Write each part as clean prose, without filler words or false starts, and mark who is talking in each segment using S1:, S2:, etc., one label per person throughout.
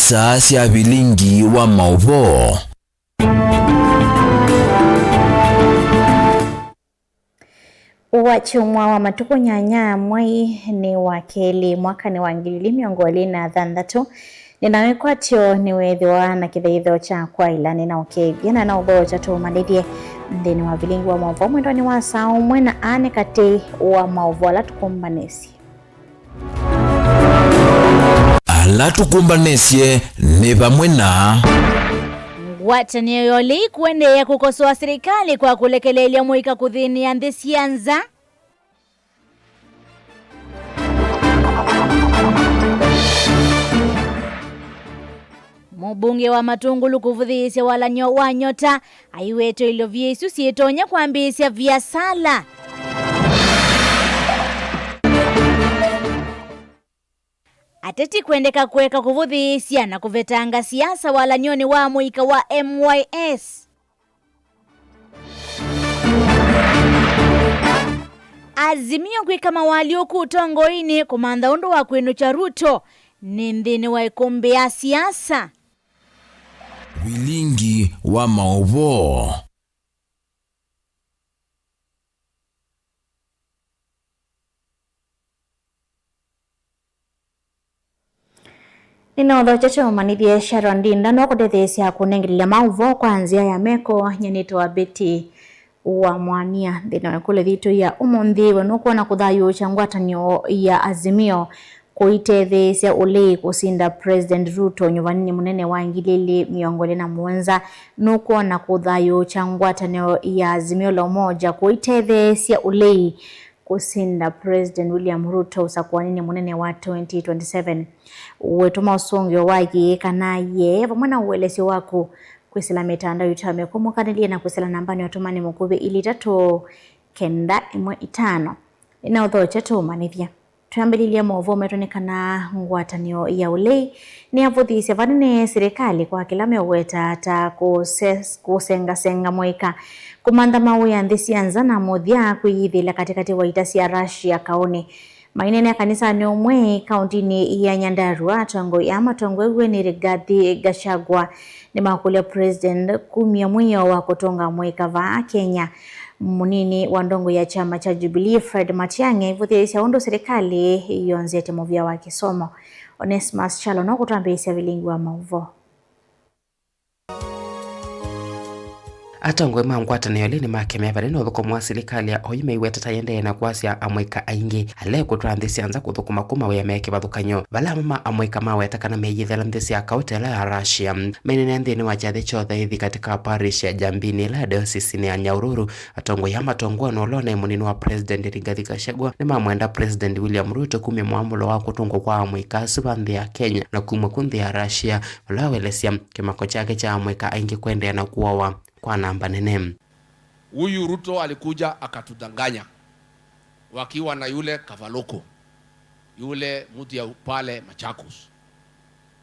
S1: saa cia bilingi wa mauvo.
S2: Wachumwa wa matuko nyanya mwai ni wakeli mwaka ni wangilili miongoli na thandatu ninawekwa tio niwethwa na kithaitho cha kwa ilani na ukegena na ubo cha tumanithie ndini wa bilingi wa mauvo mwendoni wa saa umwe na ane kati wa mauvo ala tukumbanesie.
S1: Ala tukumbanesie ni pamwe na
S3: ngwatanio yoli kuendelea kukosoa serikali kwa kulekelelea muika kuthini ya nthi cianza. Mubunge wa Matungulu kuvuthisya walanyo wa nyota aiweto ilovye isu sietonya kwambisya viasala. Ateti kuendeka kuweka kuvuthisya na kuvetanga siasa wala nyoni wa muika wa MYS. Azimio kwika mawali ukutongoini kumandha undu wa kwenu cha Ruto ni nthini wa ikumbi ya siasa.
S1: bilingi wa mauvo.
S2: Ninaodho chache umanithie Sharon Dinda no kutethesia kunengilia mauvo kwa nzia ya meko nyenito wa beti wa mwania thina wa kule vitu ya umunthi wenukuwa na kuthayu cha ngwatanio ya Azimio kuitethesia ulei kusinda President Ruto nyuvanini munene wa ngilili miongole na mwenza nukuwa na kuthayu cha ngwatanio ya Azimio la umoja kuitethesia ulei kusinda President William Ruto usakuanini munene wa 2027 wetuma usongyo waki kanaye pamwana uwelesi wako kwisila mitandao yutame kumukanilie na kwisila nambani watumani mukube ili 3-9-1-5 inaudho chato umanithia tuyambililia mauvo metonekana ngwatanio ya ulei ni avuthisya vanene serikali kwa kilame uweta ata kusenga mwika kumandha mau ya nthi cianza na muthia kwiyithila katikati wa itasi ya Russia kaone mainene ya kanisa ni umwe kauntini ya Nyandarua atongo ya matongo ewe ni Rigathi Gachagua ni makulia President kumia mwiyo wa kutonga mwika va Kenya. Munini wa ndongo ya chama cha Jubilee Fred Matiang'i ivuthisya undu serikali yonzete muvia wa kisomo. Onesmus Chalo no kutambisya bilingi wa mauvo.
S4: Atongwe mangwatanio lini makemea valeno thukuma serikali ya oime iweta tayende na kwasya amwika aingi ale kutwa nthi cianza kuthukuma kuma we meke bathukanyo vala mama amwika maweta kana meyithela nthi cia kautela ya Russia menene nthini wa chathe chothe ithi katika parish ya Jambini la diocese ya Nyahururu. Atongwe ya matongo no lona munini wa President Rigathi Gachagua ni mamwenda President William Ruto kumya mwamulo wa kutungwa kwa amwika suba nthi ya Kenya na kumwa kunthi ya Russia vala welesya kimako chake cha amwika aingi kwendea na kuwawa kwa namba nene.
S5: Huyu Ruto alikuja akatudanganya wakiwa na yule Kavaloko, yule mtu ya pale Machakos,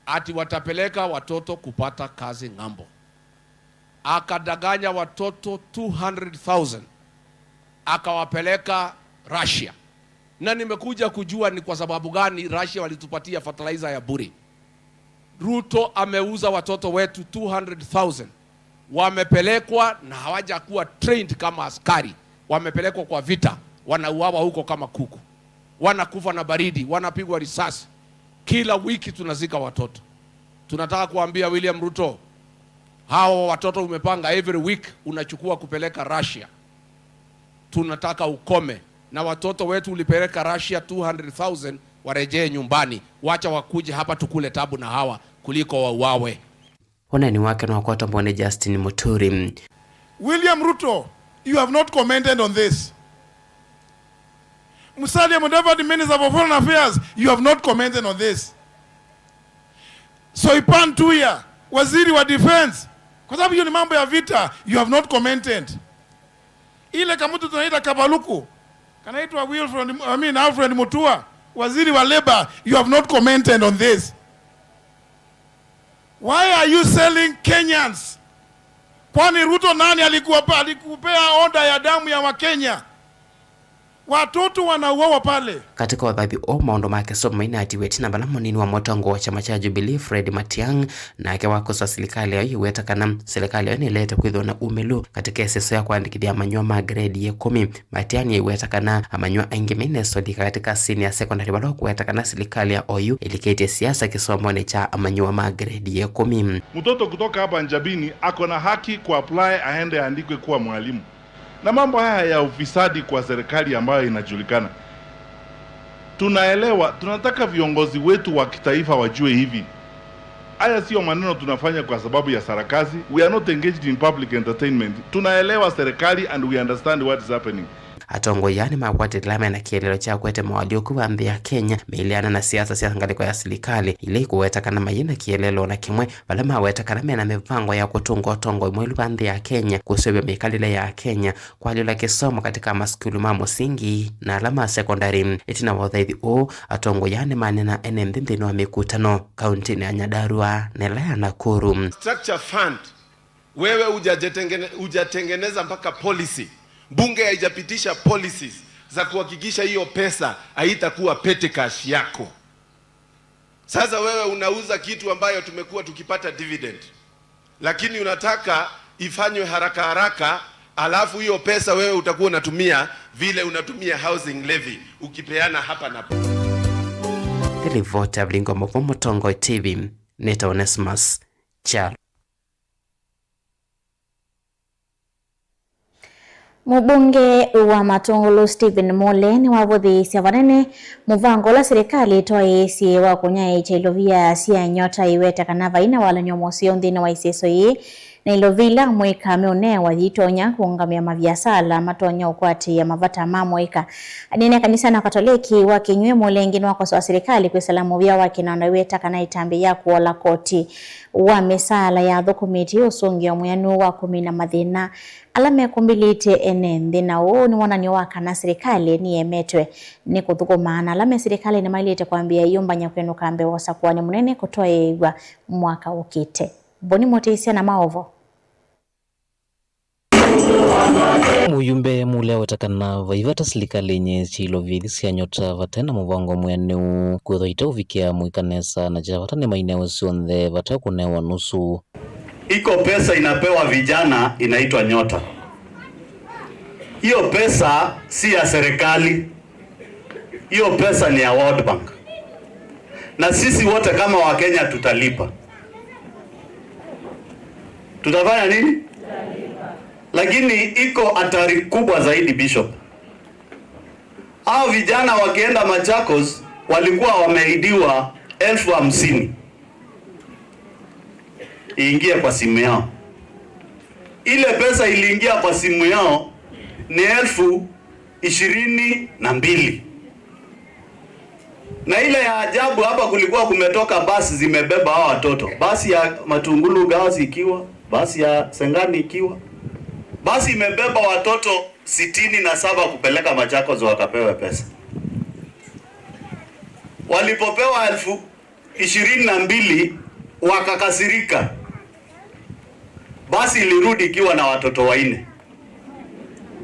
S5: ati watapeleka watoto kupata kazi ngambo. Akadanganya watoto 200,000 akawapeleka Russia, na nimekuja kujua ni kwa sababu gani Russia walitupatia fertilizer ya bure. Ruto ameuza watoto wetu 200,000 wamepelekwa na hawaja kuwa trained kama askari, wamepelekwa kwa vita, wanauawa huko kama kuku, wanakufa na baridi, wanapigwa risasi. Kila wiki tunazika watoto. Tunataka kuambia William Ruto, hao watoto umepanga every week unachukua kupeleka Russia, tunataka ukome. Na watoto wetu ulipeleka Russia 200,000 warejee nyumbani, wacha wakuje hapa tukule tabu na hawa kuliko wauawe.
S4: Onani wake na wakota mbone Justin Muturi.
S6: William Ruto, you have not commented on this. Musalia Mudavadi, Minister for Foreign Affairs, you have not commented on this. Soipan Tuya, Waziri wa Defense, kwa sababu hiyo ni mambo ya vita, you have not commented. Ile kamutu tunaita Kabaluku, kanaitwa Alfred Mutua, Waziri wa Labor, you have not commented on this. Why are you selling Kenyans? Kwani Ruto nani alikupea order ya damu ya Wakenya? watoto wanauawa pale.
S4: Katika wadhabi o maondo make soma ina atiweti na bala monini wa motango wa chama cha Jubilee Fred Matiang'i na ake wakosa serikali yao iweta kana serikali yao nilete kwithona umelu katika seso ya kuandikithia manyua ma grade ya 10. Matiang'i iweta kana amanyua aingi mine sodika katika senior secondary balo kuweta kana serikali ya OU ilikete siasa kisomo ni cha amanyua ma grade ya 10.
S7: Mtoto kutoka hapa Njabini ako na haki ku apply aende andikwe kuwa mwalimu. Na mambo haya ya ufisadi kwa serikali ambayo inajulikana, tunaelewa, tunataka viongozi wetu wa kitaifa wajue hivi. Haya sio maneno tunafanya kwa sababu ya sarakazi. We are not engaged in public entertainment. Tunaelewa serikali and we understand what is happening.
S4: Atongo yani makwati lama na kielelo cha kwete mawalio kuwambi ya Kenya meiliana na siasa ngaliko ya serikali ili kuweta kana mayina kielelo na kimwe bala maweta kana mena mipango ya kutungo tongo mwelu bandi ya Kenya kuswebe mikalile ya Kenya kwa lila kisomo katika maskulu mamusingi na alama sekondari. Itina wadhaidhi o atongo yani manena enemdindino wa mikutano kaunti ya Nyandarua Nelaya Nakuru.
S8: Structure fund wewe ujatengeneza mpaka policy. Bunge haijapitisha policies za kuhakikisha hiyo pesa haitakuwa petty cash yako. Sasa wewe unauza kitu ambayo tumekuwa tukipata dividend, lakini unataka ifanywe haraka haraka, alafu hiyo pesa wewe utakuwa unatumia vile unatumia housing levy ukipeana hapa na hapa.
S4: Televota Blingo Motongo TV Neta Onesmus Chalo.
S2: Mbunge wa Matongolo Stephen Mole ni wavuthiisya vanene muvango la serikali toesi wa kunya ichilovia sia nyota iweta kana vaina wala nyomosio nthini wa iseso yi na ilovila mwika meone wa yitonya kuungamia maviasala matonya ukwati ya mavata mamweka anene kanisa na Katoliki wa kinywe mulengini wako wa serikali kwa salamu vya wakinanda iweta kana itambi ya kuola koti wa mesala ya dokumenti usungi ya muyanu wa kumina madhina alame kumbilite ene nthina uu ni wonani waka na serikali ni emetwe ni kuthukumana alame serikali ni mailite kwambia iyumbanya kwenu kambe wosa kuwani munene kutoa yeigwa mwaka ukite. Boni Motesia na Maovo.
S9: Muyumbe mule watakana vaivata serikali nye chilovithi sia nyota vatena muvango mwenu kuthoita uvikia mwikanesa na javatane maineo sionthe vatakunewa nusu.
S10: Iko pesa inapewa vijana inaitwa nyota. Hiyo pesa si ya serikali. Hiyo pesa ni ya World Bank. Na sisi wote kama Wakenya tutalipa. Tutafanya nini? Lakini iko hatari kubwa zaidi, Bishop. Hao vijana wakienda Machakos walikuwa wameidiwa 50,000 iingie kwa simu yao. Ile pesa iliingia kwa simu yao ni 22,000. Na ile ya ajabu hapa kulikuwa kumetoka basi zimebeba hao watoto. Basi ya Matungulu Gazi ikiwa, basi ya Sengani ikiwa. Basi imebeba watoto 67 kupeleka Machakos wakapewe pesa. Walipopewa 22,000 wakakasirika. Basi ilirudi ikiwa na watoto 4.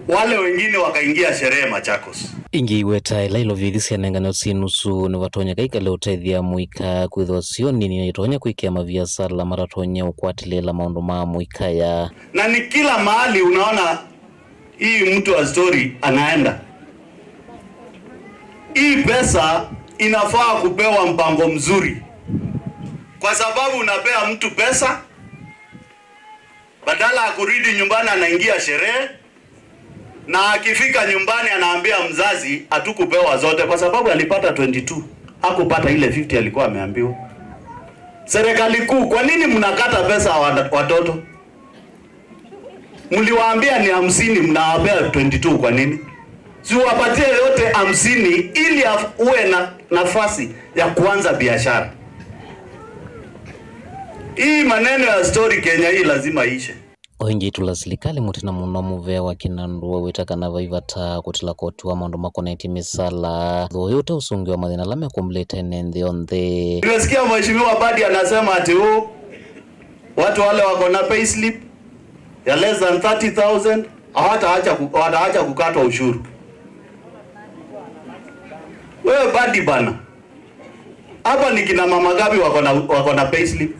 S10: Wale wengine wakaingia sherehe Machakos.
S9: Ingi weta ila ilovithi sia nengano sinusu ni watonya kaikale utaithia muika kwithwa sio nini itonya kuikia maviasala maratonya ukwatilela maundu ma muika ya.
S10: Na ni kila mahali unaona hii mtu wa story anaenda. Hii pesa inafaa kupewa mpango mzuri. Kwa sababu unapea mtu pesa, badala ya kurudi nyumbani anaingia sherehe, na akifika nyumbani anaambia mzazi hatukupewa zote kwa sababu alipata 22. Hakupata ile 50 alikuwa ameambiwa. Serikali kuu, kwa nini mnakata pesa watoto? Mliwaambia ni 50, mnawapea 22 kwa nini? Si wapatie yote 50 ili uwe na nafasi ya kuanza biashara. Hii maneno ya story Kenya hii lazima ishe.
S9: Oingi tula serikali mutina muno muve wa kinandu wetaka na vaivata kutila koti wa maundu makoneti misala yote usungi wa madhina lame kumleta nende onde.
S10: Nimesikia mheshimiwa Badi anasema ati watu wale wako na payslip ya less than 30,000 hawataacha kukatwa ushuru. Wewe badi bana. Hapa ni kina mama gapi wako na payslip?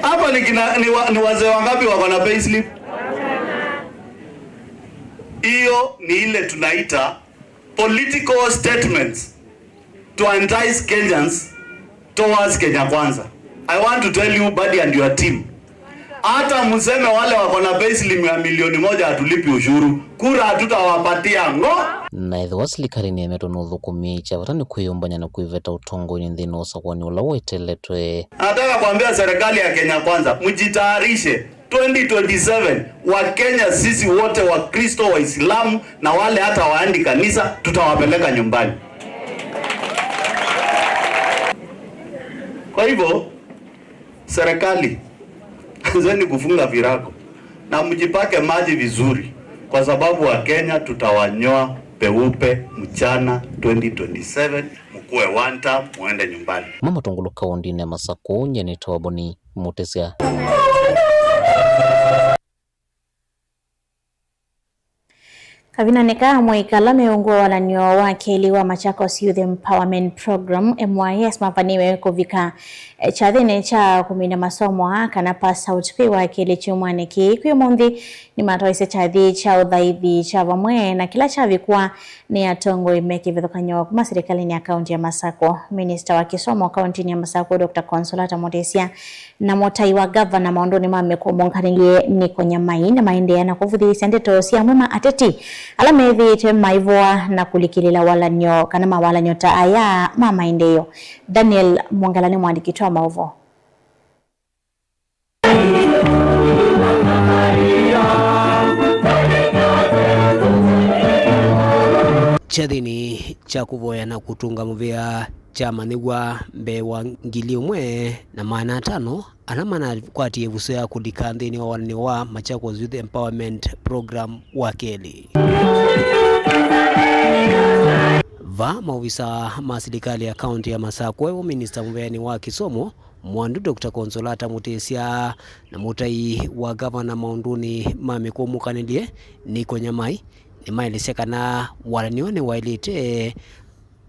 S10: Hapa ni wazee wangapi wako na payslip? Hiyo ni ile tunaita political statements to entice Kenyans towards Kenya Kwanza. I want to tell you, Badi and your team, hata mseme wale wako na payslip ya milioni 1 hatulipi ushuru, kura hatutawapatia ngo.
S9: Na ithuwa serikali ni emetwo no thukumi chavatani kwiyumbanya na kuiveta utongoni nthini usakwani ula weteletwe.
S10: Nataka kuambia serikali ya Kenya Kwanza, mjitayarishe 2027 wa Kenya sisi wote wa Kristo, Waislamu na wale hata waandi kanisa tutawapeleka nyumbani. Kwa hivyo serikali anzeni kufunga virago na mjipake maji vizuri, kwa sababu wa Kenya tutawanyoa peupe mchana 2027, mkuwe one term muende nyumbani.
S9: Mama Tongolo kaundi ne Masako nyene tawaboni Mutesia.
S2: Kavinaneka Mwaikala meungwa walanio wake liwa Machakos Youth Empowerment Program MYS mafaniwe kuvika chathine cha kumina masomo kana pass out kwi wake lichumwaniki kwi mondi ni matoise chathi cha udhaithi cha vamwe na kila chavikwa ni atongo imeki vithukanyo kuma serikali ni akaunti ya Masako. Minister wa kisomo akaunti ya Masako Dr. Consolata Mutesia na motai wa governor maondoni mameko monganilie ni konyamai na maende na kuvuthi sendeto sia mwema ateti alamethi te maivwa na kulikilila walanyo kana mawalanyo ta aya mama indeyo. Daniel Mwangalani mwandikitwa maovo.
S11: Chathini cha kuvoya na kutunga muvia cha manigwa mbe wa ngili umwe na maana 5 anamana kwatie vusoya kudika nthini wa walani wa Machakos Youth Empowerment Program wakeli. Va maofisa ma serikali ya kaunti ya Masako wa minister muveni wa kisomo Mwandu Dr. Consolata Mutesia na mutai wa governor maunduni mamekumukanidie ni konyamai ni maelesekana walanione wailite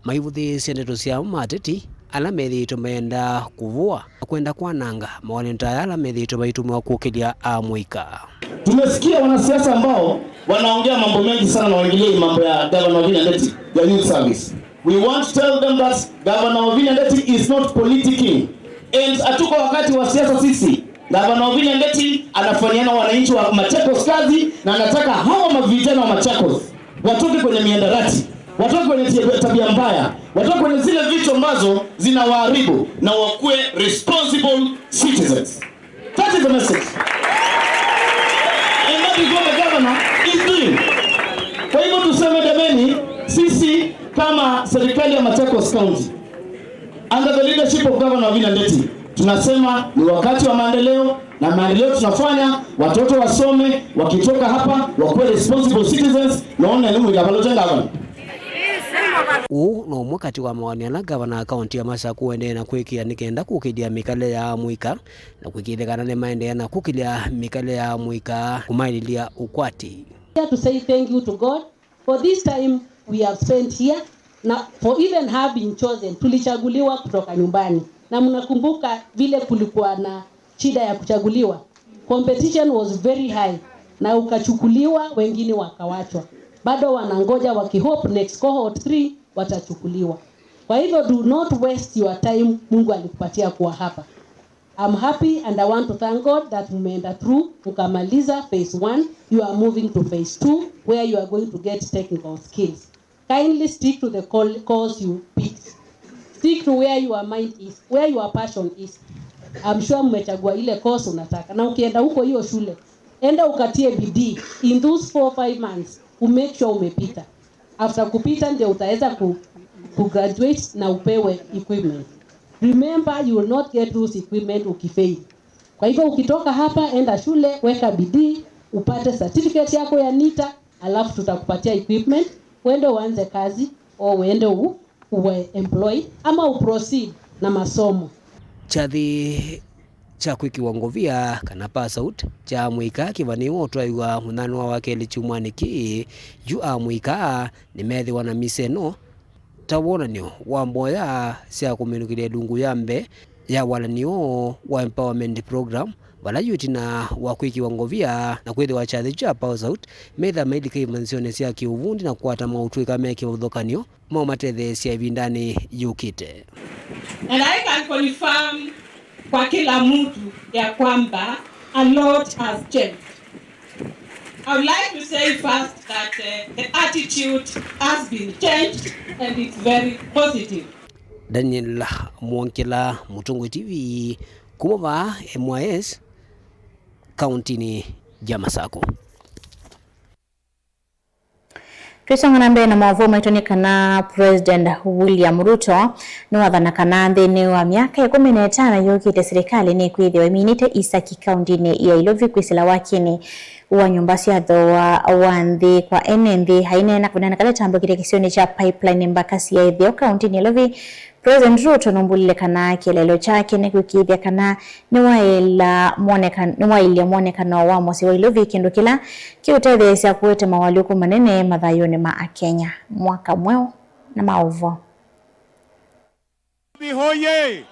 S11: maivuthi sendeto sia mateti ala methito meenda kuvua kwenda kwa nanga mawanenta ala methito baitumwa kuokelia amwika.
S12: Tumesikia wanasiasa ambao wanaongea mambo mengi sana na waingilie mambo ya Governor Wavinya Ndeti ya youth service. We want to tell them that Governor Wavinya Ndeti is not politicking. And atuko wakati wa siasa sisi. Governor Wavinya Ndeti anafanyana wananchi wa Machakos kazi na anataka hawa mavijana wa Machakos watoke kwenye miandarati, watoke kwenye tabia mbaya, watoke kwenye zile vitu ambazo zinawaharibu na wakuwe responsible citizens. That is the message. And that is what the governor is doing. Kwa hivyo tuseme jameni, sisi kama serikali ya Machakos County under the leadership of Governor Wavinya Ndeti tunasema ni wakati wa maendeleo, na maendeleo tunafanya watoto wasome, wakitoka hapa wakuwe responsible citizens. Naona elimu ikapalojenga hapa
S11: no mwakati wa mawani na governor akaunti ya Masako ende na kwekia nikenda kukidia mikale ya mwika na kwikilekana ne maende na kukilia mikale ya mwika kumaililia ukwati.
S13: To say thank you to God for this time we have spent here, na for even having chosen. Tulichaguliwa kutoka nyumbani, na mnakumbuka vile kulikuwa na shida ya kuchaguliwa, competition was very high, na ukachukuliwa, wengine wakawachwa, bado wanangoja wakihope next cohort 3 watachukuliwa. Kwa hivyo do not waste your time, Mungu alikupatia kuwa hapa. I'm happy and I want to thank God that mmeenda through, mkamaliza phase 1, you are moving to phase 2 where you are going to get technical skills. Kindly stick to the course you picked. Stick to where your mind is, where your passion is. I'm sure mmechagua ile course unataka. Na ukienda huko hiyo shule, enda ukatie bidii. In those 4-5 months, make sure umepita. After kupita ndio utaweza graduate na upewe equipment. Remember, you will not get those equipment ukifail. Kwa hivyo ukitoka hapa, enda shule, weka bidii, upate certificate yako ya NITA, alafu tutakupatia equipment, uende uanze kazi au uende uwe employed ama uproceed na masomo.
S11: Chathi cha kwikiwango via kana pass out cha mwika kivaniwo twaiwa munanwa wake lichumwaniki juu a mwika ni methi wana miseno tawonanio wa mboya cia kuminukiria dungu yambe ya walanio wa empowerment program wala yutina wa kwikiwango via na kwethi wa chathi cha pass out metha mailika imansione cia kiuvundi na kuata mautwika meke uthokanio maumatethe cia ivindani yukite.
S14: And I can confirm kwa kila mtu ya kwamba a lot has changed. I would like to say first that the attitude has been changed and it's very positive.
S11: Daniel Mwonkela, Mutungu TV, kumova MYS, kauntini ya Masako.
S2: Twisongana mbele na maovu maitonekana President William Ruto ni wathanakana nthini wa miaka 15 yukite serikali ni kwithiwa iminite Isaki kauntini ya Ilovi kwisila wakini wa nyumba cia thoa wa nthi kwa enenthi haine na kunena kale tambo kirekisioni cha pipeline mpaka cia ithio kauntini ya Ilovi. President Ruto numbulile kana kielelo chake ni kukithia kana ni wailia mwonekano wa mosi wa Ilovi kindu kila kiutetheesya kuwete mawaliuku manene mathayoni ma Kenya mwaka mweo na maovo.
S15: Hoye!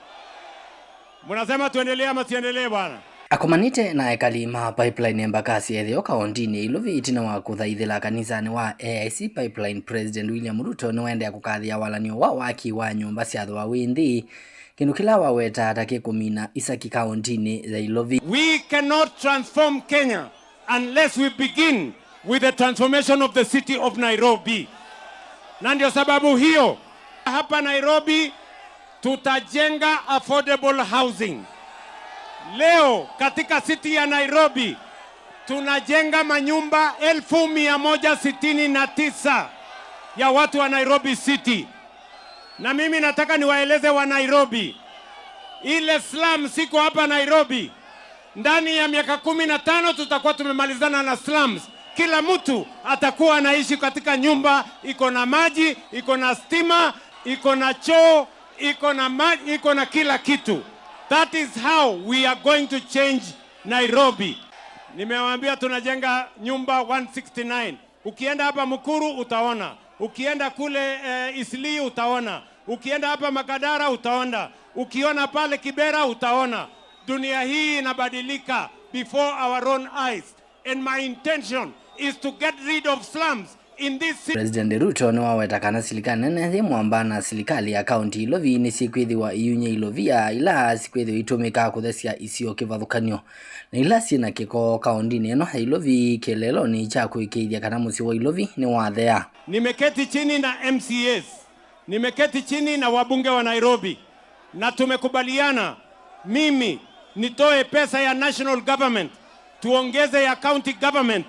S15: Munasema tuendelee ama tuendelee bwana?
S4: Akomanite na ekalima pipeline embakasi ethio kaundini Ilovi itina wa kuthaithila kanisani wa AIC Pipeline. President William Ruto ni wende akukathia walanio wa waki wa nyumba cia thwa winthi kindu kila waweta atake kumina Isaki kaundini za Ilovi.
S15: We cannot transform Kenya unless we begin with the transformation of the city of Nairobi. Na ndio sababu hiyo hapa Nairobi tutajenga affordable housing. Leo katika city ya Nairobi tunajenga manyumba 1169 ya watu wa Nairobi City. Na mimi nataka niwaeleze wa Nairobi, ile slum siko hapa Nairobi, ndani ya miaka 15 tutakuwa tumemalizana na slums. Kila mtu atakuwa anaishi katika nyumba iko na maji, iko na stima, iko na choo, iko na maji, iko na kila kitu. That is how we are going to change Nairobi. Nimewaambia tunajenga nyumba 169. Ukienda hapa Mukuru utaona. Ukienda kule Isli utaona. Ukienda hapa Makadara utaona. Ukiona pale Kibera utaona. Dunia hii inabadilika before our own eyes. And my intention is to get rid of slums in this city.
S4: President Ruto ni waweta kana silika nene mwambana silikali ya county Ilovi ni sikwithi wa iunye Ilovia ila sikwithi itumika kuthesia isio kivathukanio na ila sina kiko kaundini eno Ilovi kelelo ni cha kuikithia kana musi wa Ilovi ni wathea.
S15: Nimeketi chini na MCAs, nimeketi chini na wabunge wa Nairobi na tumekubaliana mimi nitoe pesa ya national government tuongeze ya county government,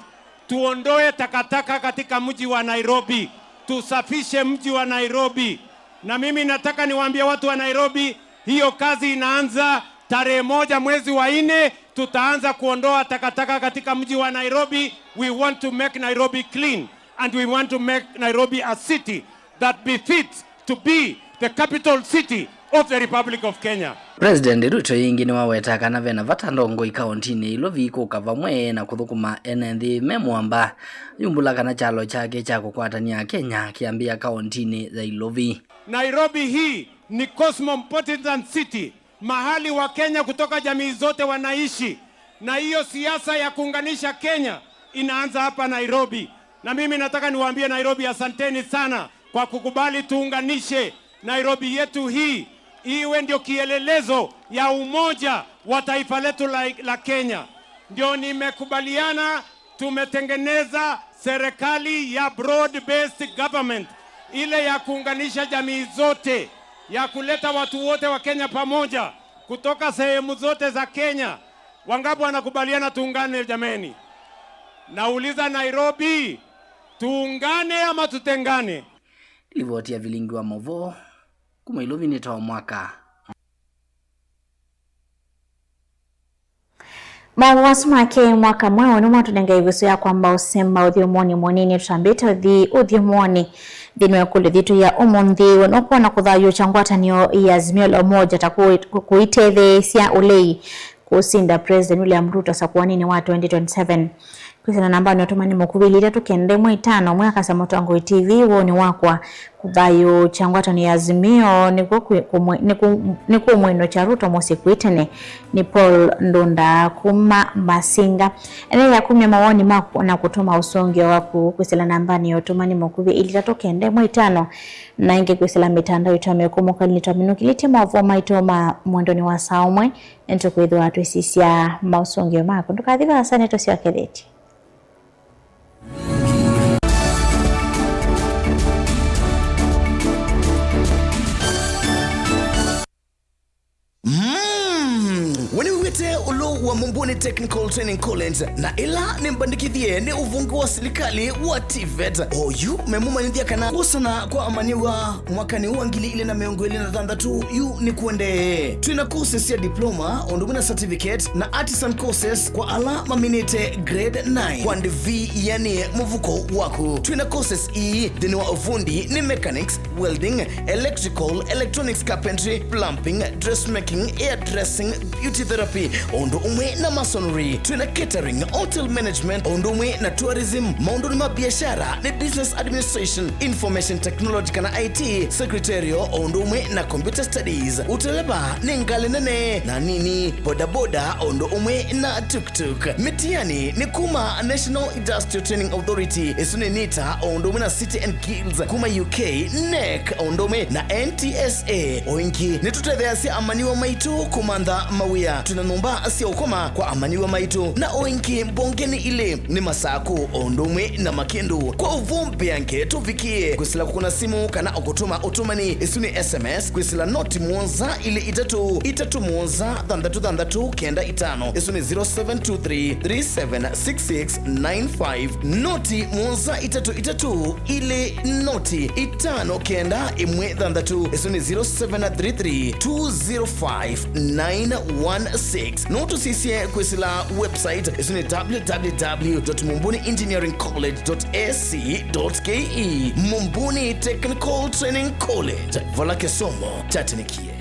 S15: tuondoe takataka katika mji wa Nairobi, tusafishe mji wa Nairobi. Na mimi nataka niwaambie watu wa Nairobi, hiyo kazi inaanza tarehe 1 mwezi wa 4, tutaanza kuondoa takataka katika mji wa Nairobi. We want to make Nairobi clean and we want to make Nairobi a city that befits to be the capital city of the Republic of Kenya.
S4: President Ruto yingi ni waweta kana vena vatandongo ikaundini Ilovi kukava mwe na kuthukuma enenthi memwamba yumbula kana chalo chake cha kukwatania Kenya kiambia kaundini za Ilovi.
S15: Nairobi hii ni cosmopolitan city, mahali wa Kenya kutoka jamii zote wanaishi, na hiyo siasa ya kuunganisha Kenya inaanza hapa Nairobi. Na mimi nataka niwaambie Nairobi, asanteni sana kwa kukubali tuunganishe Nairobi yetu hii iwe ndio kielelezo ya umoja wa taifa letu la Kenya. Ndio nimekubaliana, tumetengeneza serikali ya broad based government, ile ya kuunganisha jamii zote, ya kuleta watu wote wa Kenya pamoja kutoka sehemu zote za Kenya. Wangapi wanakubaliana tuungane jameni? Nauliza Nairobi, tuungane ama tutengane?
S4: Livoti ya vilingi wa Movo kuma Ilovi ni tawa mwaka.
S2: Mawasu make mwaka mwao ni mwatu nenga igusu ya kwamba usemba uthiumoni mwanini tutambita uthiumoni dinu kule dhitu ya umonthi unokuwa na kuthayu changwatanio ya Azimio la Umoja kuitethesya ulei kusinda President William Ruto sakuanini wa 2027. Kwisila namba ni otumani mukubili 3 mwaka sa Motongo TV woni wakwa kubayo changwato ni Azimio ni kumweno cha Ruto mosi kuitene ni Paul Ndunda kuma Masinga ene ya kumya mawoni maku na kutuma usongio waku kwisila namba ni otumani mukubili 3 na inge kwisila mitandao itame kumuka nitaminuki litima wavoma itoma mwendoni wa saumwe ento kuidhu watu isisia mausongio mako ndukadhiva asane tosi wa kedeti.
S16: Weniwete ulo wa Mumbuni Technical Training College na ila nimbandikithie ni uvungu wa serikali wa TVET oyu memuma nithia kana usana kwa amaniwa mwakani uangili ile na meongo ile na thandatu yu ni kuende twina courses ya diploma ondumina certificate na artisan courses kwa ala maminite grade 9 kwa ndivi yani muvuko waku twina courses dini wa ufundi ni mechanics, welding, electrical, electronics, carpentry, plumbing, dressmaking, hairdressing, beauty therapy ondo umwe na masonry twina catering, hotel management ondo umwe na tourism maondo ni mabiashara ni business administration, information technology kana IT secretarial ondo umwe na computer studies uteleba ni ngali nene na nini bodaboda ondo umwe na tuk-tuk mitiani ni kuma National Industrial Training Authority isuni nita ondo umwe na City and Guilds kuma UK NEC ondo umwe na NTSA oinki nitutethea amaniwa maitu kumandha mawia tunanomba asia ukoma kwa amaniwa maitu na oinki mbongeni ile ni Masaku ondomwe na Makindu kwa uvumbi yanke tuvikie kwisila kukuna simu kana okutuma utumani isuni SMS kwisila noti muonza ile itatu muonza thandatu kenda itano isuni 0723 376695 noti muonza itatu ile noti itano kenda imwe thandatu isuni 0733 205 notu sisiye kwisila website isuni www.mumbuniengineeringcollege.ac.ke Mumbuni Technical Training College vala kesomo tatinikie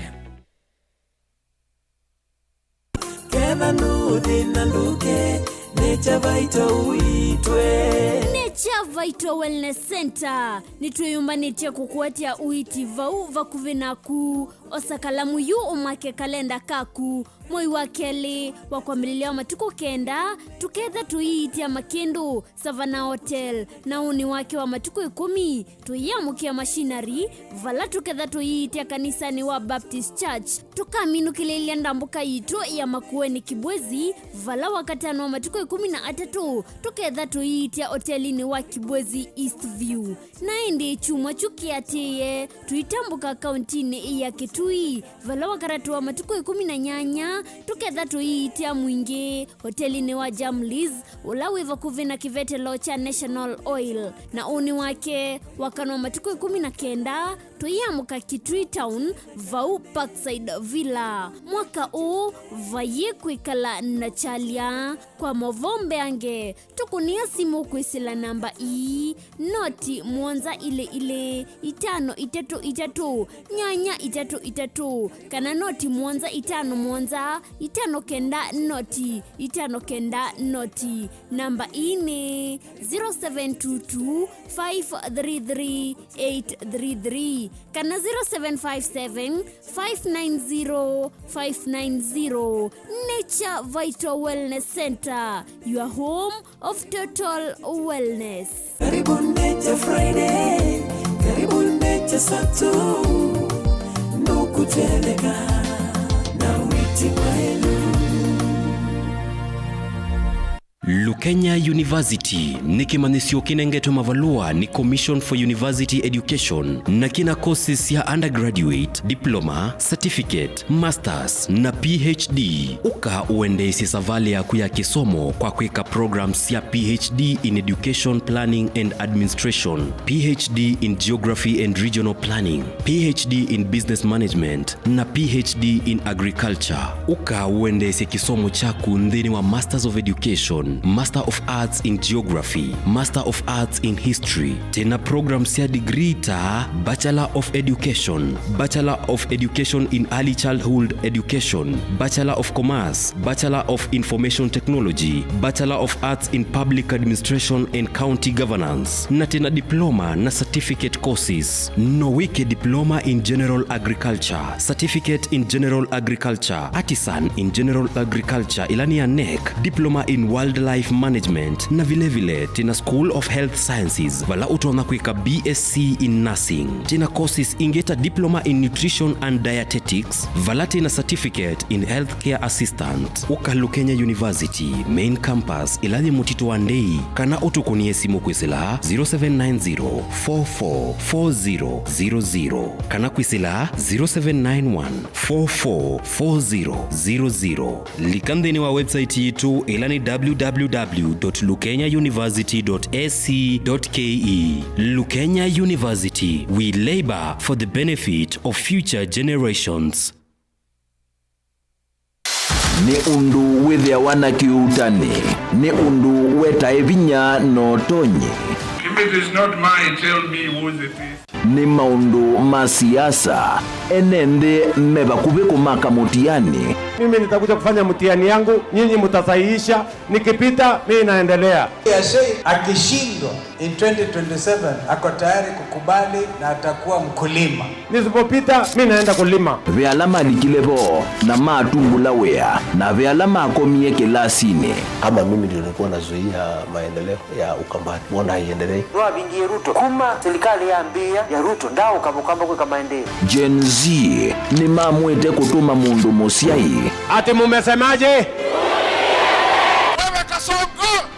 S17: kena nudi na luke Nature Vital uitwe
S18: Nature Vital Wellness Center nituyumbanite kukuatia uiti vau vakuvinaku osakalamu yu umake kalenda kaku moi wakeli wakwamililia matuko kenda tuketha tuiitia Makindu Savana Hotel na uni wake wa matuko 10 tuyamukia machinery vala tuketha tuiitia kanisani wa Baptist Church tukaminu kilelia ndambuka yitu ya Makueni Kibwezi vala wakatano wa matuko 13 tuketha tuiitia hotelini wa Kibwezi East View na indi chuma chukiatie tuitambuka kauntini ya Kitui vala wakaratu wa matuko 18 tuketha tuiitia Mwingi hotelini wa Jamliz ulawiva kuvina kivete locha National Oil na uni wake wakano matuko 19 tuyamuka Kitui Town vau Parkside Villa mwaka u vaye kuikala na chalia kwa movombe ange tukunia simu kwisila namba noti muonza ile itano itatu nyanya itatu kana noti muonza itano muonza itano kenda noti namba ni 0722 533 833 kana 0757 590 Nature Vital Wellness Center, your home of total wellness.
S17: Karibu Nature Friday, karibu Nature Sato, nukuteleka na witi kwenu.
S19: Lukenya University ni kimanisio kinengeto mavalua ni Commission for University Education na kina courses ya undergraduate, diploma, certificate, masters na PhD. Uka uendesi savali ya kuya kisomo kwa kweka programs ya PhD in Education Planning and Administration, PhD in Geography and Regional Planning, PhD in Business Management na PhD in Agriculture. Uka uendesi kisomo chaku ndini wa Masters of Education Education, Master of Arts in Geography, Master of Arts in History. Tena programs ya degree ta Bachelor of Education, Bachelor of Education in Early Childhood Education, Bachelor of Commerce, Bachelor of Information Technology, Bachelor of Arts in Public Administration and County Governance. Na tena diploma na certificate courses. Nowike diploma in General Agriculture, Certificate in General Agriculture, Artisan in General Agriculture ilani ya NEC, Diploma in Wildlife Management na vile tena School of Health Sciences vala utaona kuika BSc in Nursing. Tena courses ingeta Diploma in Nutrition and Dietetics vala tena Certificate in Healthcare Assistant. Uka Lukenya University Main Campus ilani Mutito Wandei kana utukunie simu kwisila 0790 444000 kana kwisila 0791 444000. Likandeni wa website yetu ilani www.lukenyauniversity.ac.ke. Lukenya University, we labor for the benefit of future generations.
S1: Ni undu withia wana kiutani, ni undu weta evinya no tonye.
S6: If it is not mine, tell me whose it is.
S1: Ni maundu masiasa, enende meba kubeko maka mutiani.
S15: Mimi nitakuja kufanya mtihani yangu, nyinyi mtasahihisha, nikipita mimi naendelea.
S20: Akishindwa in 2027 ako tayari kukubali na atakuwa mkulima.
S15: Nisipopita mimi naenda kulima.
S1: Vyalama likilebo na matumbula wea na vyalama akomie kilasini.
S21: Kama mimi ndio nilikuwa nazuia maendeleo ya Ukambani, mbona haiendelei?
S22: Roa bingie Ruto kuma serikali ya ambia ya Ruto ndao kabukamba kwa maendeleo.
S1: Gen Z ni mamwete kutuma mundu musiai.
S15: Ati mumesemaje?
S6: Wewe Kasongo!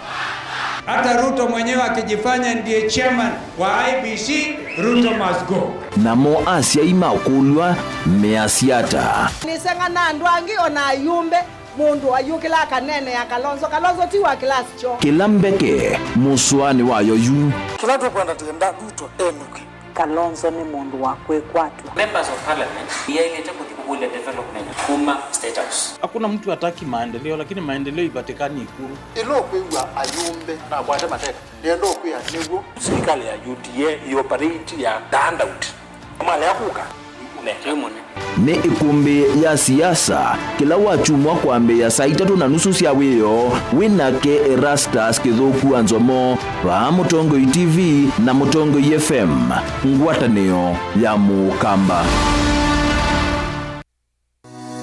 S20: Hata Ruto mwenyewe akijifanya ndiye chairman wa IBC, Ruto must go.
S1: Namo Asia imakulwa measiata.
S23: Nisenga na ndwangi ona yumbe mundu ayukila kanene ya Kalonzo ti wa class cho.
S1: Kilambeke muswani wayo yu.
S23: Tunatokwenda tenda Ruto enuke. Kalonzo ni mundu wa kwatwa.
S24: Members of parliament yailete kutibule development kuma state house.
S25: Hakuna mtu hataki maendeleo, lakini maendeleo ipatikani Ikulu.
S21: Ilo kwingwa ayumbe na bwate mateka. Ndio kuya nigo
S25: Serikali ya UDA ioperate ya handout. Kama leo kuka
S1: ni ikumbi ya siasa kila wachumwa kwambe ya saa 3:30 cia wiyo winake Erastus Kithuku Anzomo wa Mutongo TV na Mutongo FM ngwatanio ya Mukamba.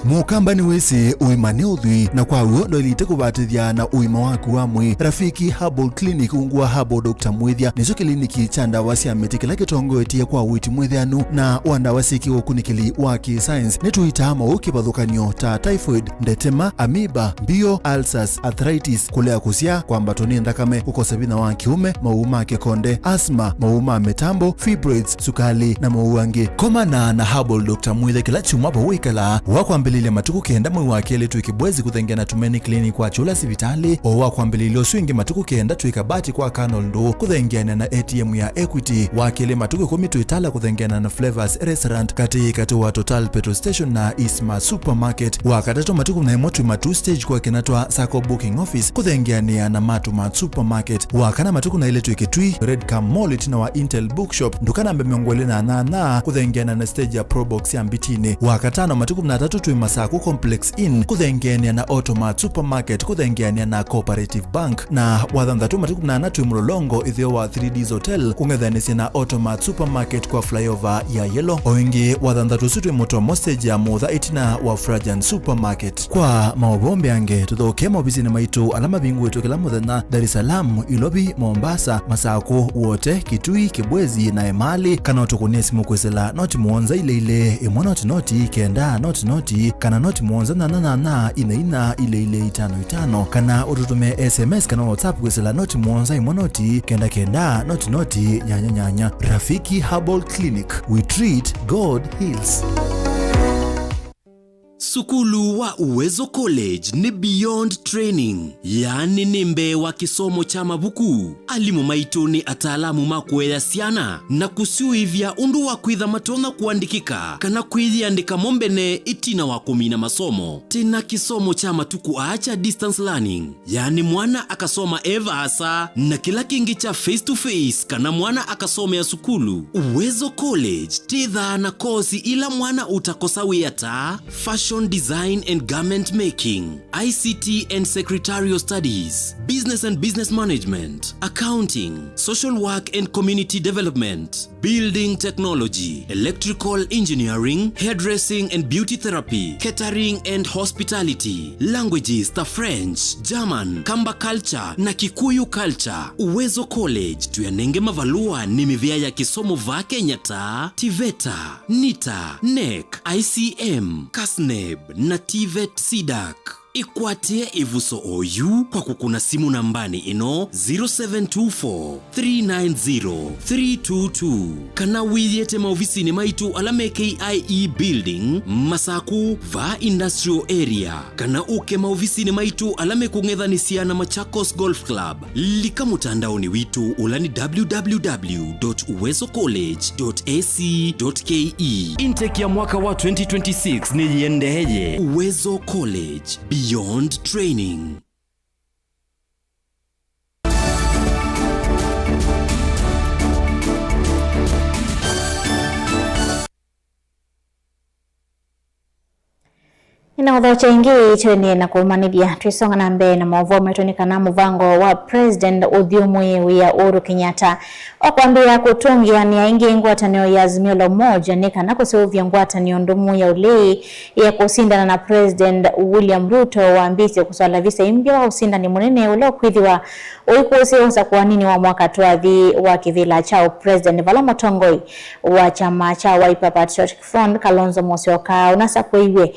S26: Mukamba ni wese uimane uthui na kwa uo ndoilite kubatithia na uima waku wa mwi. Rafiki Herbal Clinic ungua Herbal Dr. Mwithia nizo kliniki cha ndawa cia miti kila kitongoetie kwa witi mwithianu na wandawa siki ukunikili wa science nituitama ukibadhukanio ta typhoid, ndetema, amoeba, bio, ulcers, arthritis, kulea kusia kwamba toni ndakame, kukosa bina wa kiume, mauma kekonde, asthma, mauma metambo, fibroids, sukali na mauangi. Komana na Herbal Dr. Mwithia kila chuma bawikala wakwambililia matuku kenda mwi wakele tuikibwezi kuthengena tumeni clinic kwa chula sivitali o wakwambililio swingi matuku kenda tuikabati kwa Canal Ndo kuthengena na ATM ya Equity wakele matuku 10 tuitala kuthengena na Flavors Restaurant katika wa Total Petrol Station na Isma Supermarket wakatato matuku na emotu matu stage kwa kinatwa Sacco Booking Office kuthengena na Matuma Supermarket wakana matuku na ile tuikitui Red Cam Mall na wa Intel Bookshop ndukana mbemongwele na kuthengena na stage ya Probox ya Mbitini wakatano matuku na tatu tui Masaku Complex Inn kuthengenia na Automat Supermarket kuthengenia na Cooperative Bank na wathanthatu matuku na tui Mlolongo ithio wa 3Ds Hotel kungethanisi na Automat Supermarket kwa flyover ya Yellow oingi wathanthatu sutwe Mutomo stage ya Mutha itina wa Frajan Supermarket. Kwa maobombe ange tuthoke mobizini maitu alama bingu wetu kila muthenya Dar es Salaam, Ilobi, Mombasa, Masaku wote, Kitui, Kibwezi na Emali kana utukunie simu kwesela noti muonza ile imwe noti kenda noti kana noti muonza na ina ile 55 kana ututume SMS kana WhatsApp kwesela noti muonza imwe noti kenda noti nyanya. Rafiki Herbal Clinic, we treat, God heals.
S19: Sukulu wa Uwezo College ni beyond training, yani nimbe wa kisomo cha mabuku. Alimu maitu ni ataalamu makuea siana na kusiuivya undu wa kwitha matona kuandikika kana kwithiandika mombene itina wa kumina masomo. Tena kisomo cha matuku acha distance learning, yani mwana akasoma eva asa na kila kingi cha face to face kana mwana akasoma ya sukulu. Uwezo College titha na kosi ila mwana utakosa wiyata fashion design and garment making, ICT and secretarial studies, business and business management, accounting, social work and community development, building technology, electrical engineering, hairdressing and beauty therapy, catering and hospitality, languages ta French, German, Kamba culture na Kikuyu culture. Uwezo College tuyanenge mavalua ni mivia ya kisomo va Kenya ta TVETA, NITA, NEC, ICM, KASNEB na TVET SIDAC. Ikwatie ivuso oyu kwa kukuna simu nambani ino 0724-390-322 kana wiyete maofisini maitu alame KIE building Masaku va industrial area kana uke maofisini maitu alame kungethanisia na Machakos Golf Club. Lika mutandaoni witu ulani www.uwezocollege.ac.ke. Intake ya mwaka wa 2026 ni yendeye. Uwezo College, beyond training.
S2: Inaodho chengi chene na kumanibia tuisonga na mbe na maovo metonekana muvango wa President Udhiumwe wa Uhuru Kenyatta okwambia kutungia ni aingi ngwatanio ya Azimio la Umoja nekana kusuvya ngwatanio ndumu ya ulei ya kusindana na President William Ruto waambise kuswala visa imbia wa usindani munene ule kwithiwa uikusiwa kwa nini wa mwaka twathi wa kivila chao President Valamo Tongoi wa chama cha Wiper Patriotic Front Kalonzo Musyoka unasakwiwe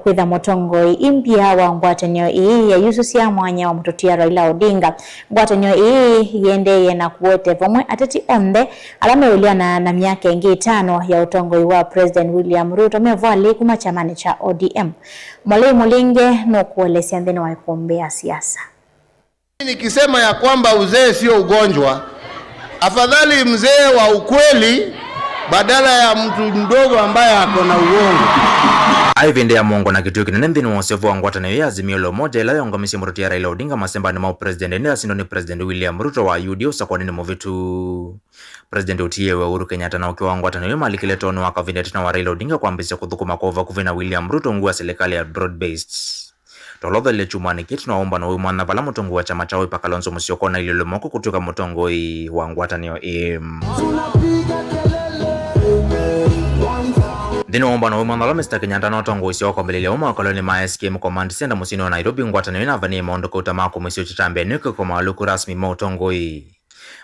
S2: kwitha Motongoi impia wa ngwatanio hii ya yususia mwanya wa mtutia Raila Odinga. Ngwatanio hii yendeye na kuote vomwe atati onde alame uliana na miaka ingi 5 ya utongoi wa President William Ruto mevali kuma chamani cha ODM. Mwale Mulinge no kuelezea ndeni wa kuombea siasa.
S3: Nikisema ya kwamba uzee sio ugonjwa, afadhali mzee wa ukweli badala ya mtu mdogo ambaye ako na uongo.
S5: Aivende ya mongo na kitu kinene mthini wasiofu wa ngwatanio ya Azimio la Umoja ila yongamisi mrutia Raila Odinga masemba ni mao President ende asindoni President William Ruto wa UDO sa kwa nini movitu. President utie wa Uhuru Kenyatta na ukiwa ngwatanio malikiletonu wa kabinet na wa Raila Odinga kwa ambisi kuthukuma kova kuvina William Ruto nguwa serikali ya broad-based. Tolotho ile chumani kitu na omba na uyu mwana Valamo Tongoi wa chama cha Wiper Kalonzo Musyoka na ile moko kutoka Mutongoi wa ngwatanio Dino omba na uyu mwana Mr. Kenyatta na Tongoi sio kwa mbelele uma koloni ma SKM Command Center musini wa Nairobi ngwatanio na vani maondo kwa utamako musio chitambe nuke kwa maluku rasmi Mutongoi.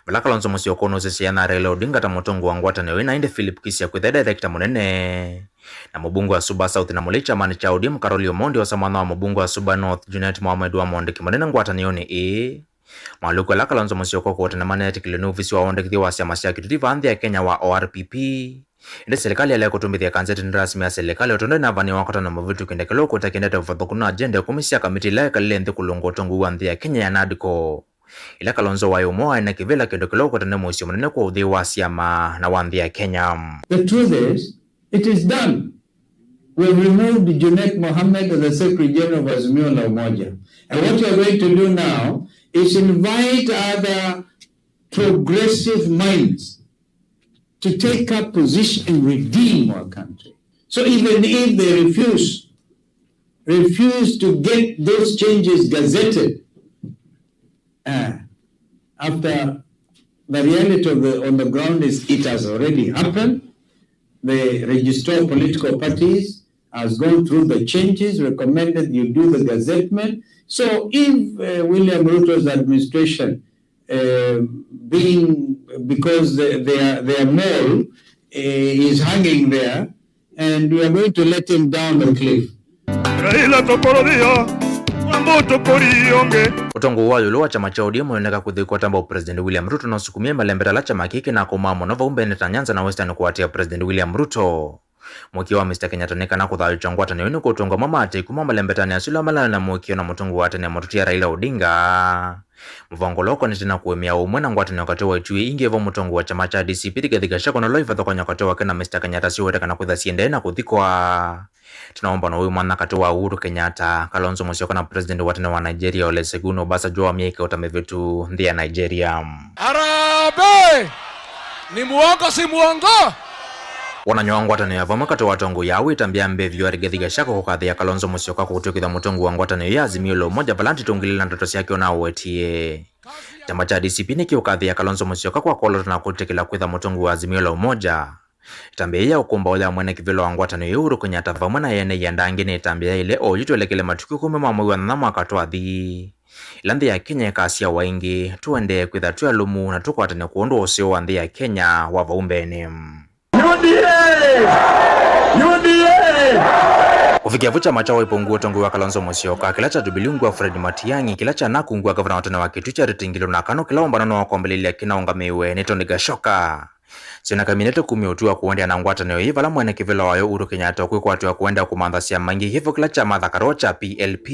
S5: Vala Kalonzo Musyoka unosisia na Raila Odinga ta Mutongoi wa ngwatanio na inde Philip Kisia kwa director munene. Na mbunge wa Suba South na mulicha mani cha ODM Karoli Omondi wa samana wa mbunge wa Suba North Junet Mohamed wa Monde kimonena ngwatanio ni Maluku la Kalonzo Musyoka kwa na mane tikilenu ofisi wa Onde kithi wa siama sia kituti andhi ya Kenya wa ORPP. Inde serikali ya leo kutumithia kanzeti rasmi ya serikali otonde na vani wakata na mavitu kindekelo kwa takendeta ufadho kuna agenda kumisia kamiti la kalile nthi kulongo tongu andhi ya Kenya ya NADCO. Ila Kalonzo wa yumoa na kivela kindekelo kwa tane mwisi mnene kwa udhi wa siama na wandhi ya Kenya.
S7: The truth is, it is done. We've removed Junet Mohamed as the Secretary General of Azimio la Umoja. And what you are going to do now is invite other progressive minds to take up position and redeem our country. So even if they refuse to get those changes gazetted, after the reality on the ground is it has already happened. The Registrar of Political Parties has gone through the changes, recommended you do the gazettement. So if William Ruto's administration, because their mole is hanging there, and we are going to let him down the cliff.
S5: Utongo wa yulu wa chama cha ODM uneneka kuthikwa tamba President William Ruto na usukumie malembera la chama kiki na kumamo na vaumbe netanyanza na western kuwatia President William Ruto. Mwiki wa Mr. Kenyatta nekana kuthaitwa ngwatanio ni kutunga mamate kuma malembetani asilo malala na mwiki na mutungu wa tene mututia Raila Odinga. Mvangoloko ni tena kuemea umwe na ngwatanio wakati wa itui ingevo mutungu wa chama cha DCP thika shako na loiva thoko nyakati wa kena Mr. Kenyatta siweteka na kwitha siende na kuthikwa. Tunaomba na huyu mwana kati wa Uhuru Kenyatta, Kalonzo Musyoka na president wa tene wa Nigeria Olusegun Obasanjo miaka utamevitu ndia Nigeria.
S8: Harambee! Ni muongo si muongo?
S5: Wananywa ngwatanio ya vama kati wa tongo yawe itambia mbevyo Rigathi Gachagua kukathi ya Kalonzo Musyoka kutukitha mutongo wa ngwatanio ya Azimio la Umoja balanti tungilila ndoto syake na wetie. Chama cha DCP ni kiukathi ya Kalonzo Musyoka kwa kolota na kutekela kwitha mutongo wa Azimio la Umoja. Itambia ya ukumba ule mwene kivilo wa ngwatanio ya Uhuru Kenyatta vama na yene yandangine itambia ile oyitwelekele matukio 10 mwezi na mwaka twathi. Ilanthi ya Kenya kasia waingi tuende kwitha tualumu na tukwatane kuondoa usio wa nthi ya Kenya wa vaumbeni. Kufikia vucha machawa ipunguo tongo wa Kalonzo Musyoka kilacha Jubilee Fred Matiang'i kilacha nakungua gavana watana wa Kitucha Ritingilo na kano kilaomba nano wa kombelele kina ungamiwe Neto Gashoka. Sina kabineto 10 utua kuendea na ngwatanio hii vala mwene kivilo wayo Uhuru Kenyatta kwikwatua kuenda kumandhasia mangi hivyo kilacha Martha Karua PLP.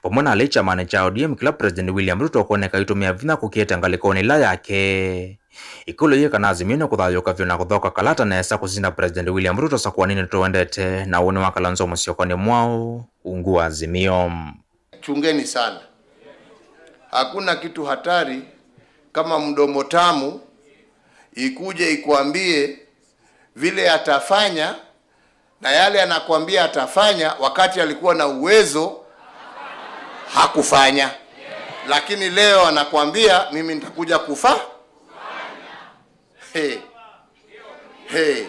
S5: Pomona alicha mane cha ODM kila President William Ruto kuoneka itumia vina kukieta ngalikoni la yake. Ikulu yeka na Azimio na kuthayoka vyo na kuthoka kalata na esa kuzinda President William Ruto sa kwa nini tuendete na uone wa Kalonzo Musyoka ni mwao ungu Azimio.
S3: Chungeni sana. Hakuna kitu hatari kama mdomo tamu ikuje ikuambie vile atafanya na yale anakuambia atafanya wakati alikuwa na uwezo hakufanya. Lakini leo anakuambia mimi nitakuja kufa. Hey.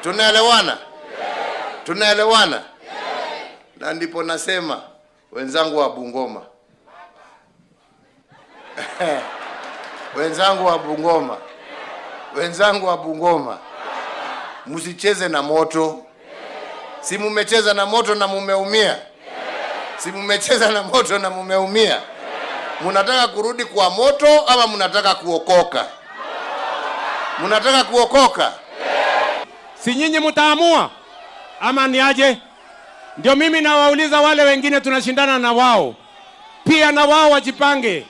S3: Tunaelewana? Tunaelewana? Na ndipo nasema wenzangu wa Bungoma. Wenzangu wa Bungoma. Msicheze na moto. Si mumecheza na moto na mumeumia? Si mumecheza na moto na mumeumia? Munataka kurudi kwa moto ama munataka kuokoka? Munataka kuokoka?
S15: Si nyinyi mtaamua ama ni aje? Ndio mimi nawauliza wale wengine tunashindana na wao. Pia na wao wajipange.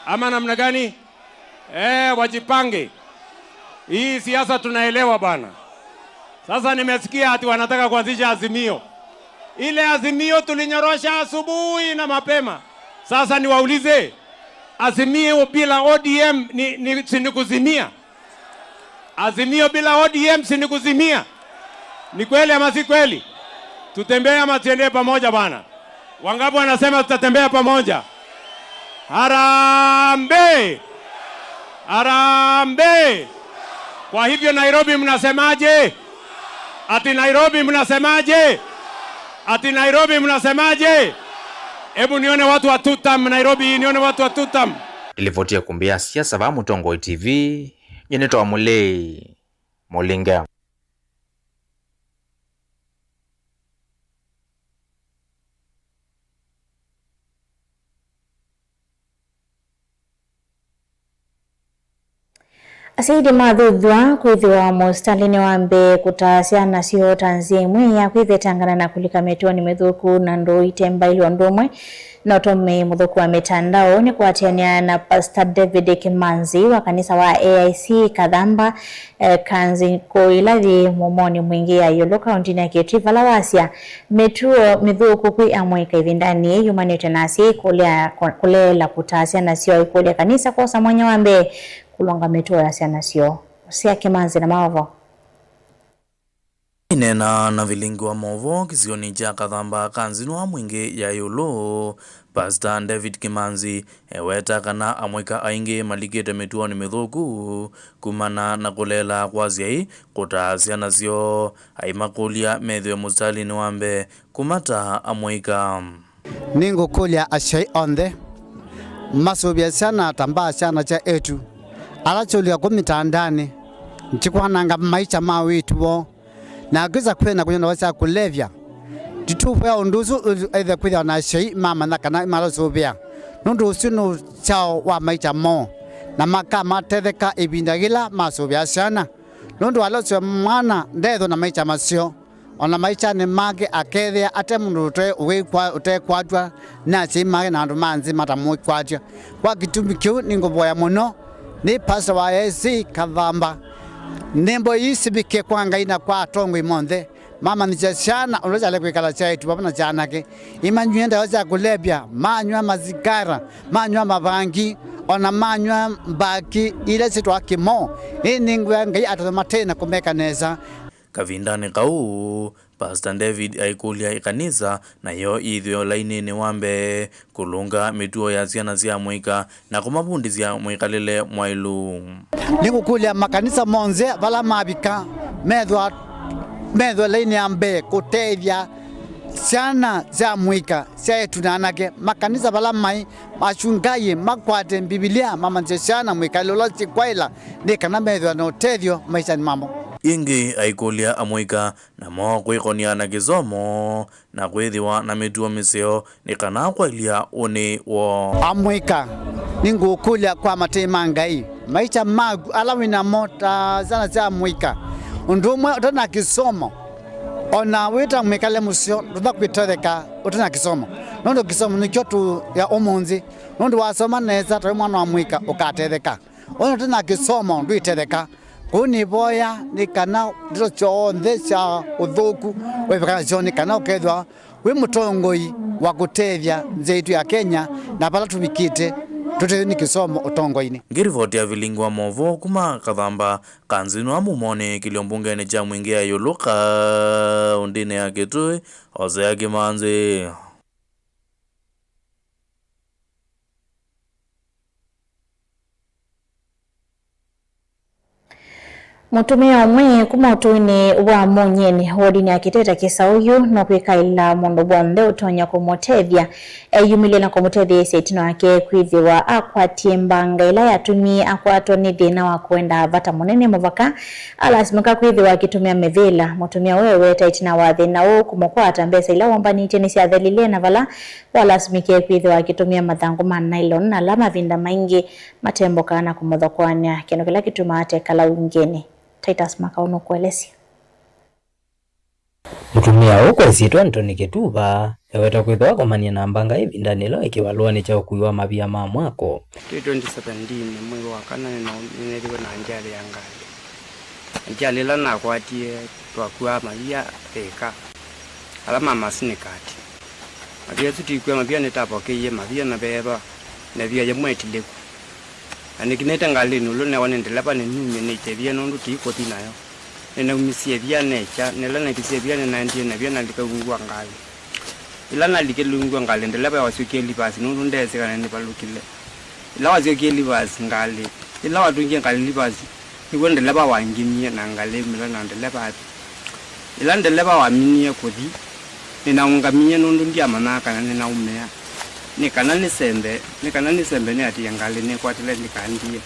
S15: Ama namna gani? Wajipange. Hii siasa tunaelewa bana. Sasa nimesikia ati wanataka kuanzisha Azimio. Ile Azimio tulinyorosha asubuhi na mapema. Sasa niwaulize, Azimio bila ODM ni kuzimia? Azimio bila ODM si kuzimia? Ni kweli ama si kweli? Tutembea ama tuende pamoja bana? Wangapi wanasema tutatembea pamoja? Harambee! Harambee! Kwa hivyo Nairobi mnasemaje? Ati Nairobi mnasemaje? Ati Nairobi mnasemaje? Hebu nione watu wa tutam Nairobi, nione watu wa tutam.
S5: Ilivotia kumbia siasa va Mutongo TV, yenito wa Mulei Molinga.
S2: Asidi madhudhwa kwithiwa mustalini wambe kutasiana sio tanzimwe ya kwithetangana na kulika metoni methuku na ndo itemba ili ondumwe na utome muthuku wa mitandao ni kuatiania na Pastor David Kimanzi wa kanisa wa AIC Kadhamba kanzi koilathi mumoni mwingi ya Yolo kaunti ya Kitui Valawasia metuo mithuku kwi amweka ivindani yumanite nasi kulela kutasiana sio ikulia kanisa kwa samwanya wambe kulonga metuo ya siana sio sia Kimanzi na maovo
S9: inena na vilingi wa movo kisioni cha Kadhamba kanzino wa mwingi ya Yolo Pastor David Kimanzi eweta kana amweka aingi malikete metuo ni methuku kumana na kulela kwa ziai kutasiana sio aimakulia medhwe mustalini wambe kumata amweka
S10: ningo kulia ashai onde masobia sana tamba sana cha etu alacholia kumitandani nchikwananga maisha mawitu na giza kwena kunyona wasa kulevya titufu ya unduzu either kwitha na shei mama na kana malosobia nundu sino chao wa maisha mo na maka matetheka ibindagila masobia sana nundu walocio mwana ndetho na maicha masio ona maicha ni mage akethia ate mundu utekwatwa na chimage na andu manzi matamwikwatwa kwa gitumi kiu ningoboya muno ni pastor wa AC Kathamba nembo isibike kwa Ngai na kwa atongo imonthe mama ni chana uloja kwikala chaitu baba na chanake imanyuenda wacha kulebya manywa mazigara manywa mabangi ona manywa mbaki ile sitwa kimo iningwe Ngai atamatena kumekaneza
S9: kavindani kau Pastor David aikulia ikanisa na yo ithio lainini wambe kulunga mituo ya ciana cia mwika na kumabundi cia mwikalile mwailu
S10: nigukulia makanisa monze bala mabika medwa laini ambe kutethia ciana cia mwika cia tunanake makanisa bala mai machungaye makwate Biblia mama ciana mwikalile la cikwaila ni kana medwa no tethio maisha ni mambo
S9: ingi aikulia amwika na mo kwikonia na kizomo na kwithiwa na mituo miseo ni kana kwailia uni wo
S10: amwika ningukulia kwa matema Ngai maisha magu alawina mota sana za amwika undumwe utana kisomo ona wita mwikale musio nduba kwitetheka utana kisomo nondo kisomo nikyo tu ya omonzi nondo wasoma neza twa mwana wa mwika ukatetheka ona utana kisomo ndwitetheka kuni boya ni kana ndiro chonthe cha uthuku webeka joni kana ukethwa wi mutongoi wa gutethia nzeitu ya Kenya na bala tubikite tute ni kisomo utongoini
S9: ngirivoti ya vilingwa movo kuma Kathamba kanzino amumone kiliombungene cha mwingi ya yuluka undine ya Kitui ose ya Kimanzi.
S2: Mutumia umwe kumotuni wa monyeni wodini akiteta kisa uyu no kwikaila mundu bonthe utonya kumutethia eyumile na kumutethia setino ake kwithiwa akwatie mbanga ila yatumi akwatwa ni thina wa kwenda vata munene muvaka alasimika kwithiwa akitumia methila mutumia wewe taitina wa thina u kumukwata mbesa ila wambanite ni ciathelilie na vala walasimike kwithiwa akitumia mathangu ma nylon na lama vinda maingi matemboka na kumuthokwanya kino kila kituma atekala ungeni Titus Makauno kuelesia.
S4: Mutumia ukwesitwa Antoni Kituba eweta kwithwa komania na mbanga hivi ndani lo ikiwalua ni cha kuiwa mabia ma mwako
S11: 2017 mwezi wa kana niliwe na njali ya ngali njali la na kwatie twakuwa mabia eka alama masinikati mabia tutikwe mabia netapokeye mabia na beba na bia yamwetileku anikineta ngali nulo ne wanendelea pa nini netebia nondu tiko tinayo nena umisie bia necha nela na kisie bia na ndie na bia na likungwa ngali ila na likelungwa ngali ndelea pa wasukeli basi nondu ndese kana ni balukile ila wasukeli basi ngali ila watunje ngali basi iko ndelea pa wangimie na ngali mila na ndelea pa ila ndelea pa waminie kodi nina ungamie nondu ndia manaka na nina umea ni kanani sembe ni ati ngali ni kwatile nikandie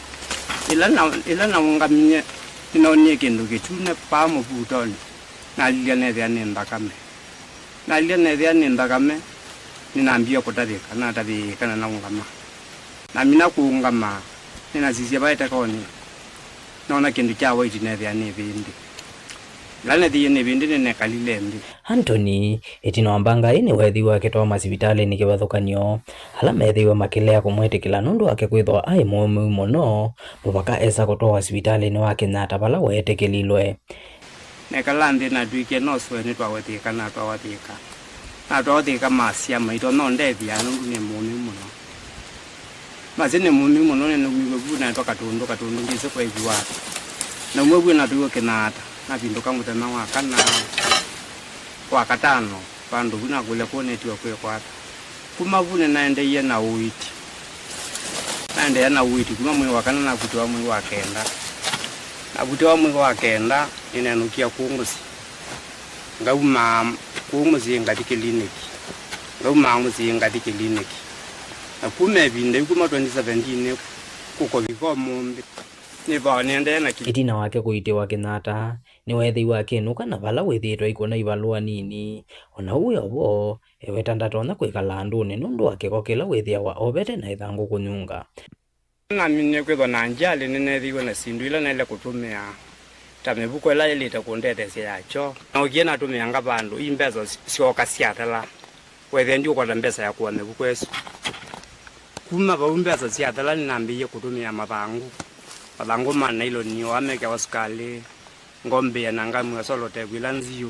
S11: ila na ungamie ninaonie kindu kitune pa mubutoni nalia nethe anendakame ninaambia kutabika na tabika na ungama na mina kuungama ninasisia baita koni naona kindu cha waiti nethe anebindi lana thiene bindi ne kalile mbi
S4: Antoni etino ambanga ini wethi wake twa masibitali ni kibathukanio ala methiwa makilea kumwetikila nundu wake kwithwa ai mumu muno mubaka esa kutoa hospitali ni wake na tabala wetekelilwe
S11: ne kalande na duike no swe ni twawetika na twawathika masia maito no ndethia nundu ne mumu muno mazene mumu muno ne numiwe na katundu ngise kwa iwa na mwewe na tuwe kenata na binduka mutema wa kana wa katano bandu buna kule konetiwa kwe kwata kuma bune naende na uiti kuma mwe wa kana na kutoa mwe wa kenda na kutoa mwe wa kenda inanukia kungusi ngauma kungusi ngati kliniki na kume binde kuma 2017 kuko biko mombe
S4: itina wake kuitiwa kinata ni wethi wake nuka na vala withitwa ikona ivalua nini ona uyo bo eweta ndatona kwikala nduni nundu wake kokela withia wa obete na ithangu kunyunga
S11: na minne kwithwa na njali ninethiwe na sindu ila nele kutumia tamebuko la ile takundete yacho na ukiena tumianga bandu imbezo sioka siatala wethe ndio kwa mbesa ya kuwa mebuko yesu kuma ba umbeza siatala ninambiye kutumia mabangu mana ilo niyo ameke waskali ngombe ya nangamu solo te gwilanzio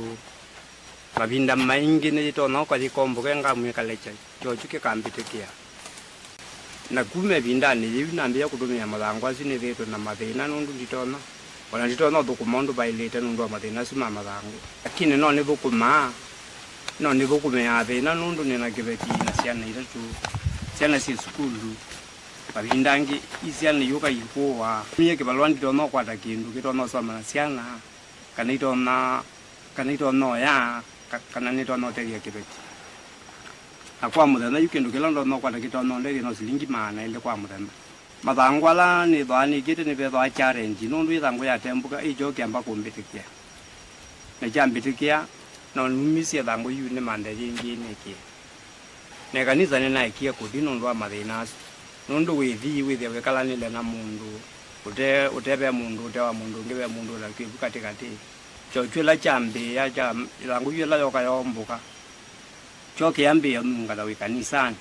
S11: mabinda maingi ne tona kwa dikombo ngamu kalecha chochuke kambitekia na kume binda ni ninambiye kutumia mabangu asini veto na mathina nundu nditona wana nditona dokumondo bailete nundu mathina sima mabangu lakini no ni bukuma no ni bukume ya thina nundu nina kibeti na ciana ira tu ciana ci skulu babindangi isiana yuka yikuwa mie kibalwa nditona kwata kindu kitona soma na ciana kanitona ya kana nitona teria kibeti akwa muthenya yukindu kilando no kwata kitona ndiri no silingi mana ile kwa muthenya mathangwala ni thani kite ni betho challenge nundu ithangu ya tembuka ijo kiamba kumbitikia na jambitikia na numisia thangu yu ni mande jingi neki ne kanisa ni naikia kuthi nundu wa mathina nundu withi wekalanile na mundu utebe mundu utewa mundu ngibe mundu la kibuka katikati chochula chambe ya thangu yu la yoka yombuka choke yambe ya munga la kanisa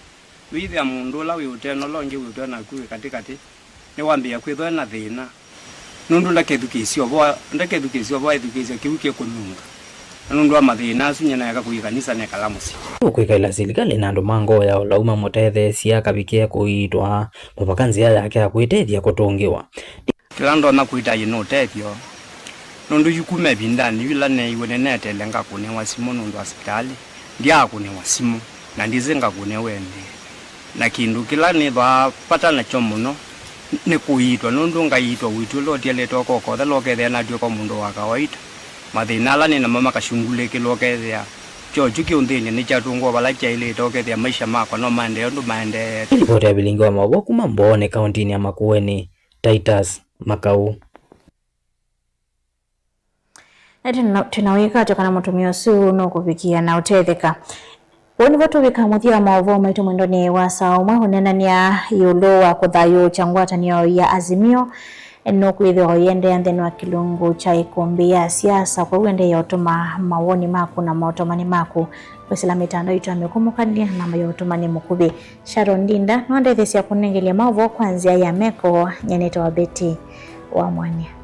S11: withi mundu la uteno longi utena kuwe katikati ni wambia kwithwa na thina nundu ndakethukisio bo ethukisio kiuke kununga nundu wa mathina sunyana yaka kuikanisa ne kalamusi
S4: kwikaila serikali na andu mango ya lauma mutethecia kabikia kuitwa mubakanzi yake ya kwitethia kutungiwa
S11: kilando na kuita yino tethio nundu yukume bindani yula ne iwenenete lenga kunewa simu nundu hospitali ndia kunewa simu na ndizenga kunewende na kindu kila ni pata na chomuno ni kuitwa nundu ngaitwa witu lotia leto koko the lokethea na dio kwa mundu wa kawaida mathina la ni na mama kashungule kilokethea chochu kiunthini ni chatungo bala chaile tokethea maisha mako no mande ndu mande
S4: ripoti ya bilingi wa Maua kuma Mbone kaunti ya Makueni Titus Makau
S2: na tunaweka tokana mutumio su no kufikia na utetheka woni watu wika muthia maovo maitu mwendoni wa saumwe hunenania yulo wa kuthayo changwatanio ya Azimio no kwithwa yende antheni wa kilungu cha ikombe ya siasa kwa wende ya utuma mawoni maku na mautomani maku kwesila mitando itu amekumukania na mayo utumani mukubi Sharon Dinda no ndethesia kunengelia maovo kwanzia ya meko nyeneta wa Beti wa Mwania.